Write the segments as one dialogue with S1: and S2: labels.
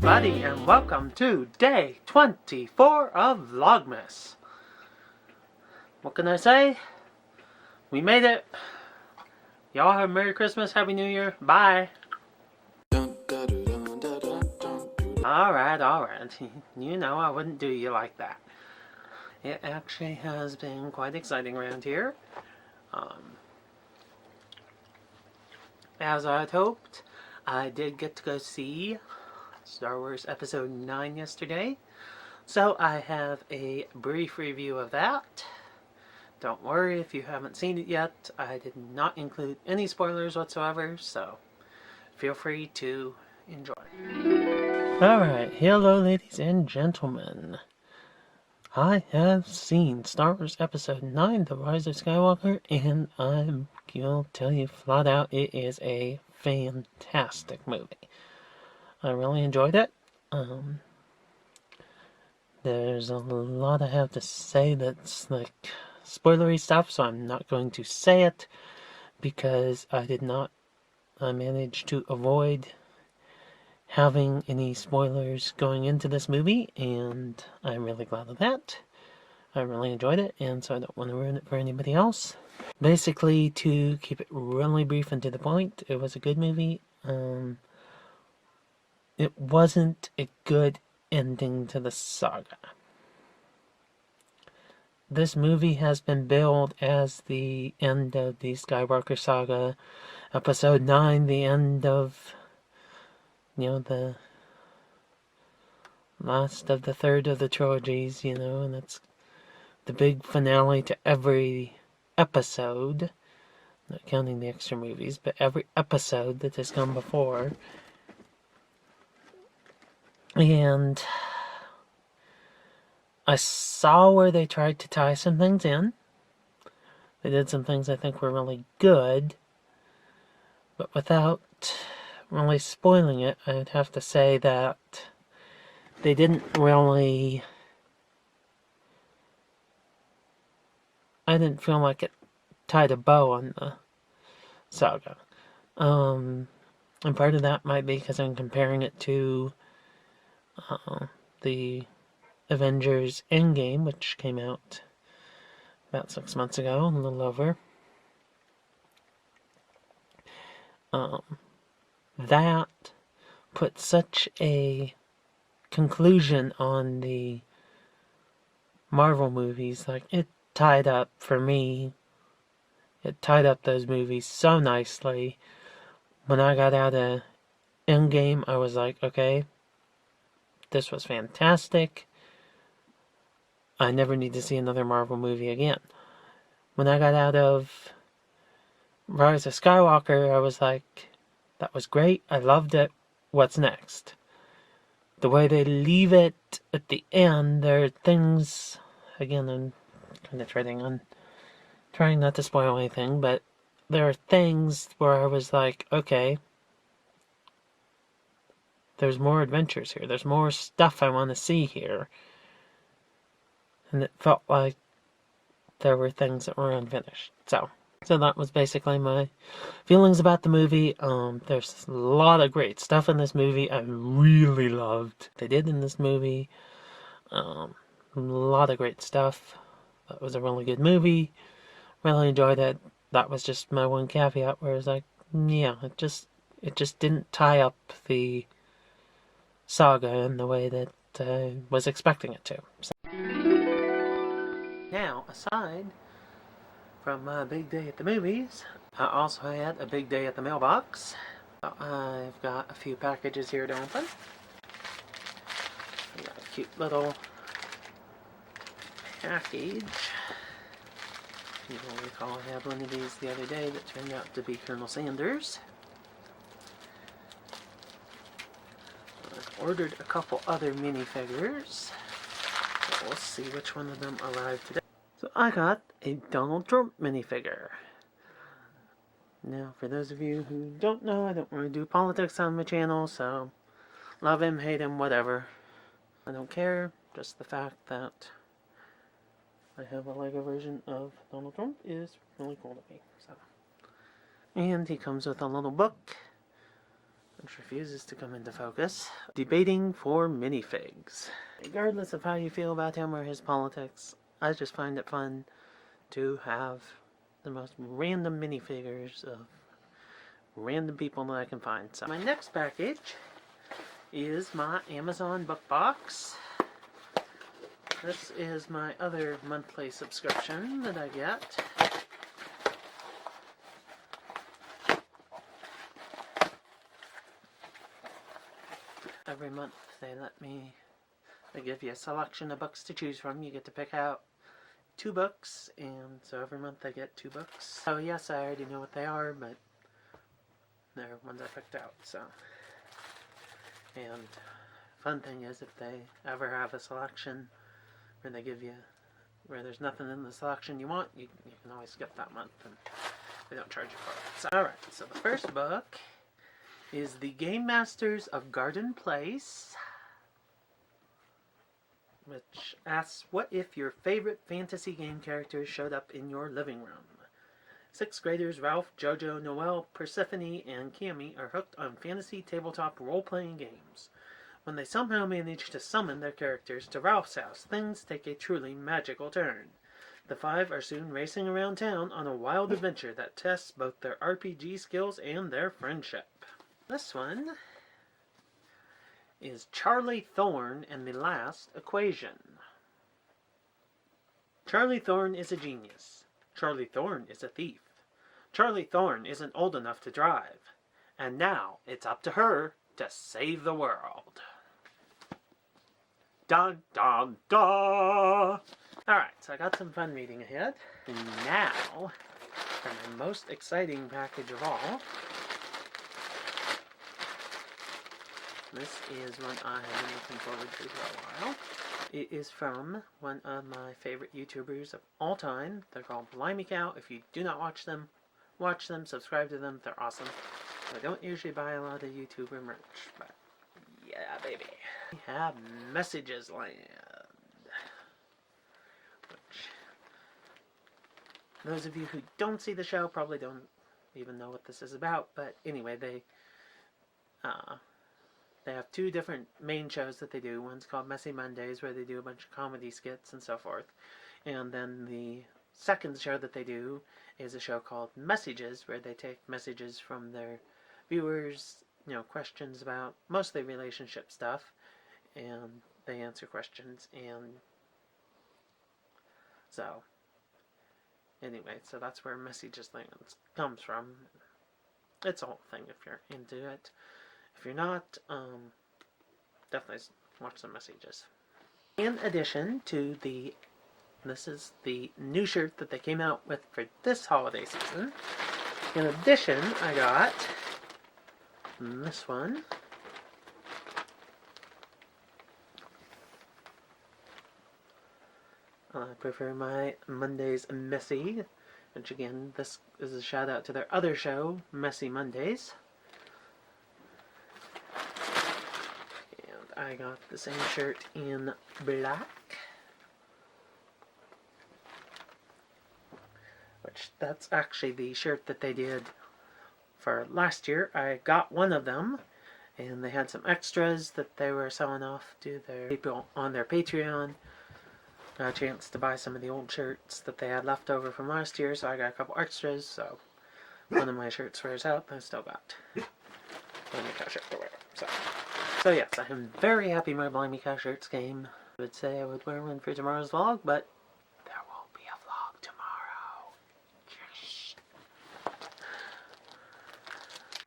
S1: everybody, and welcome to day 24 of Vlogmas. What can I say? We made it. Y'all have a Merry Christmas, Happy New Year. Bye. Alright. You know I wouldn't do you like that. It actually has been quite exciting around here. As I had hoped, I did get to go see Star Wars Episode 9 yesterday. So I have a brief review of that. Don't worry if you haven't seen it yet. I did not include any spoilers whatsoever, so feel free to enjoy. Alright, hello ladies and gentlemen. I have seen Star Wars Episode 9, The Rise of Skywalker, and I'll tell you flat out, it is a fantastic movie. I really enjoyed it. There's a lot I have to say that's like spoilery stuff, so I'm not going to say it because I managed to avoid having any spoilers going into this movie, and I'm really glad of that. I really enjoyed it, and so I don't want to ruin it for anybody else. Basically, to keep it really brief and to the point, it was a good movie. It wasn't a good ending to the saga. This movie has been billed as the end of the Skywalker saga. Episode 9, the end of, the last of the third of the trilogies, and it's the big finale to every episode. Not counting the extra movies, but every episode that has come before. And I saw where they tried to tie some things in. They did some things I think were really good. But without really spoiling it, I'd have to say that they didn't really... I didn't feel like it tied a bow on the saga. And part of that might be because I'm comparing it to the Avengers Endgame, which came out about 6 months ago, a little over. That put such a conclusion on the Marvel movies. Like, it tied up, for me, it tied up those movies so nicely. When I got out of Endgame, I was like, okay, this was fantastic. I never need to see another Marvel movie again. When I got out of Rise of Skywalker, I was like, that was great. I loved it. What's next? The way they leave it at the end, there are things, again, I'm kind of trying not to spoil anything, but there are things where I was like, okay, there's more adventures here. There's more stuff I want to see here. And it felt like there were things that were unfinished. So that was basically my feelings about the movie. There's a lot of great stuff in this movie. I really loved what they did in this movie. A lot of great stuff. That was a really good movie. Really enjoyed it. That was just my one caveat where I was like, yeah, it just didn't tie up the saga in the way that I was expecting it to. So. Now, aside from my big day at the movies, I also had a big day at the mailbox. I've got a few packages here to open. I got a cute little package. You will recall I had one of these the other day that turned out to be Colonel Sanders. I've ordered a couple other minifigures. We'll see which one of them arrived today. So I got a Donald Trump minifigure. Now, for those of you who don't know, I don't really do politics on my channel, so love him, hate him, whatever. I don't care, just the fact that I have a Lego version of Donald Trump is really cool to me. So. And he comes with a little book which refuses to come into focus, debating for minifigs. Regardless of how you feel about him or his politics, I just find it fun to have the most random minifigures of random people that I can find. So my next package is my Amazon book box. This is my other monthly subscription that I get. Every month they give you a selection of books to choose from. You get to pick out 2 books, and so every month I get 2 books. So yes, I already know what they are, but they're ones I picked out, so. And fun thing is, if they ever have a selection where they give you, where there's nothing in the selection you want, you can always skip that month, and they don't charge you for it. So, alright, so the first book is The Game Masters of Garden Place, which asks, what if your favorite fantasy game characters showed up in your living room? 6th graders Ralph, Jojo, Noelle, Persephone, and Cammy are hooked on fantasy tabletop role-playing games. When they somehow manage to summon their characters to Ralph's house, things take a truly magical turn. The 5 are soon racing around town on a wild adventure that tests both their RPG skills and their friendship. This one is Charlie Thorne and the Last Equation. Charlie Thorne is a genius. Charlie Thorne is a thief. Charlie Thorne isn't old enough to drive. And now it's up to her to save the world. Dun dun dun! Alright, so I got some fun reading ahead. And now, for my most exciting package of all. This is one I have been looking forward to for a while. It is from one of my favorite YouTubers of all time. They're called Blimey Cow. If you do not watch them, subscribe to them. They're awesome. I don't usually buy a lot of YouTuber merch, but yeah, baby. We have Messages Land, which those of you who don't see the show probably don't even know what this is about, but anyway, they have 2 different main shows that they do. One's called Messy Mondays, where they do a bunch of comedy skits and so forth. And then the second show that they do is a show called Messages, where they take messages from their viewers, questions about mostly relationship stuff, and they answer questions. And so, anyway, so that's where Messages Land comes from. It's a whole thing if you're into it. If you're not, definitely watch some Messages. In addition to this is the new shirt that they came out with for this holiday season. In addition, I got this one. I prefer my Mondays messy, which again, this is a shout out to their other show, Messy Mondays. I got the same shirt in black, which that's actually the shirt that they did for last year. I got one of them, and they had some extras that they were selling off to their people on their Patreon. Got a chance to buy some of the old shirts that they had left over from last year, so I got a couple extras, so one of my shirts wears out, and I still got one of my shirt to wear, So yes, I am very happy my Blimey Cow shirts came. I would say I would wear one for tomorrow's vlog, but there won't be a vlog tomorrow.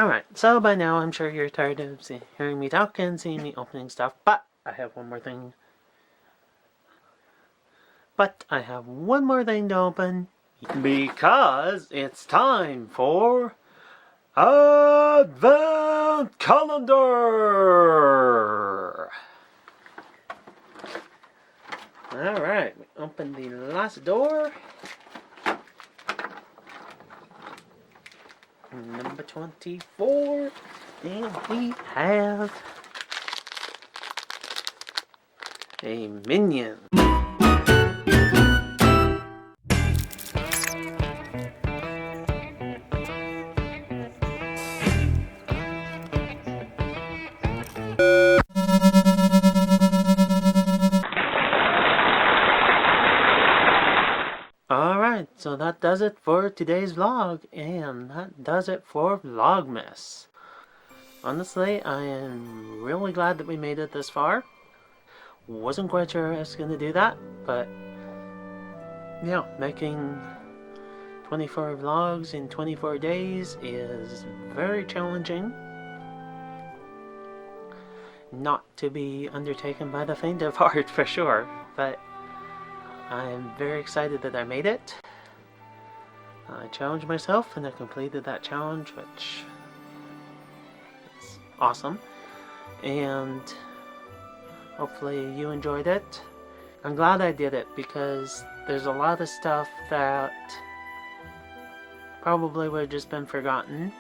S1: Alright, so by now I'm sure you're tired of hearing me talk and seeing me opening stuff, but I have one more thing. To open. Because it's time for Advent Calendar! Alright, we open the last door. Number 24. And we have a minion. So that does it for today's vlog, and that does it for Vlogmas. Honestly, I am really glad that we made it this far. Wasn't quite sure I was going to do that, but yeah, making 24 vlogs in 24 days is very challenging. Not to be undertaken by the faint of heart for sure, but I'm very excited that I made it. I challenged myself and I completed that challenge, which is awesome. And hopefully you enjoyed it. I'm glad I did it because there's a lot of stuff that probably would have just been forgotten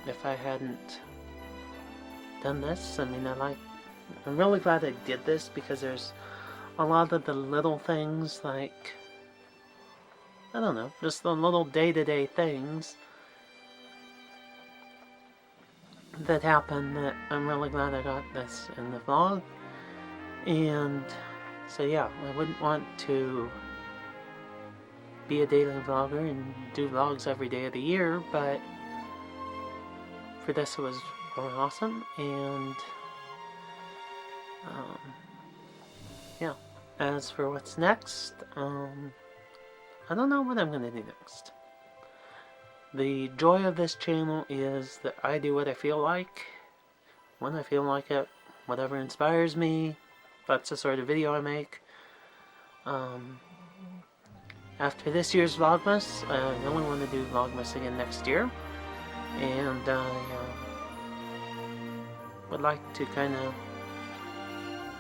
S1: if I hadn't done this. I mean, I'm really glad I did this because there's a lot of the little things, like, I don't know, just the little day-to-day things that happen that I'm really glad I got this in the vlog. And so yeah, I wouldn't want to be a daily vlogger and do vlogs every day of the year, but for this it was really awesome. And yeah, as for what's next, I don't know what I'm gonna do next. The joy of this channel is that I do what I feel like, when I feel like it, whatever inspires me. That's the sort of video I make. After this year's Vlogmas, I really want to do Vlogmas again next year. And I would like to kind of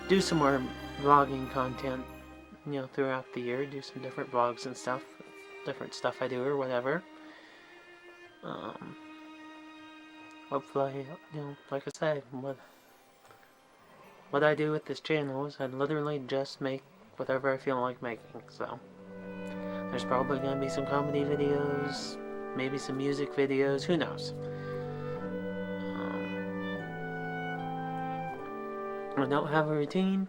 S1: do some more vlogging content, you know, throughout the year. Do some different vlogs and stuff, different stuff I do or whatever. Hopefully, you know, like I say, what I do with this channel is I literally just make whatever I feel like making. So there's probably going to be some comedy videos, maybe some music videos, who knows. I don't have a routine,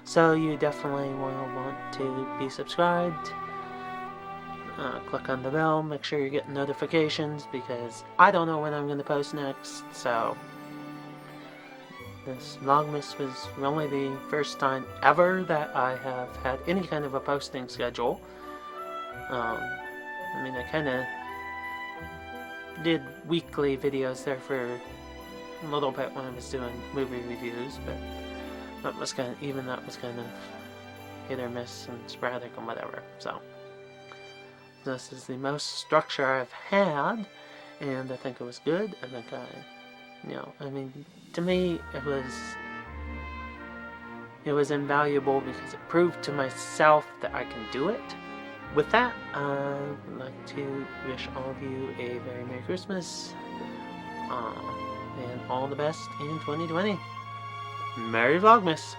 S1: so you definitely will want to be subscribed. Click on the bell, make sure you're getting notifications, because I don't know when I'm going to post next. So this Vlogmas was really the first time ever that I have had any kind of a posting schedule. I mean, I kind of did weekly videos there for a little bit when I was doing movie reviews, but that was kind of hit or miss and sporadic and whatever. So this is the most structure I've had, and I think it was good. I think I mean, to me it was invaluable because it proved to myself that I can do it. With that, I'd like to wish all of you a very Merry Christmas, and all the best in 2020. Merry Vlogmas!